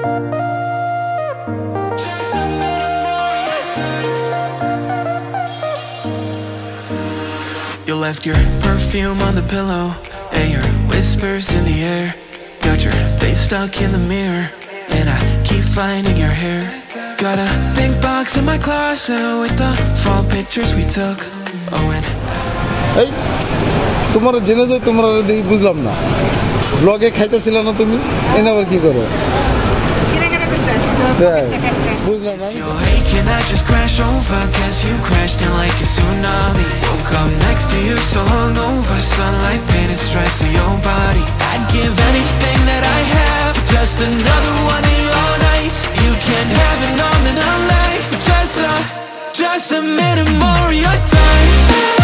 You left your perfume on the pillow and your whispers in the air. Got your face stuck in the mirror and I keep finding your hair. Got a big box in my closet with the fall pictures we took. Oh, and এই তোমার জেনে যাই তোমরা দেখি বুঝলাম না ব্লগে খাইতেছিল না তুমি এনে আবার কি করো বুঝলাম না you're aching, I just crash over. Guess you crashed in like a tsunami. Woke up next to you so hungover. Sunlight painted stripes on your body. I'd give anything that I have for just another one of your nights. You can't have it, I'm in LA. Just a minute more of your time.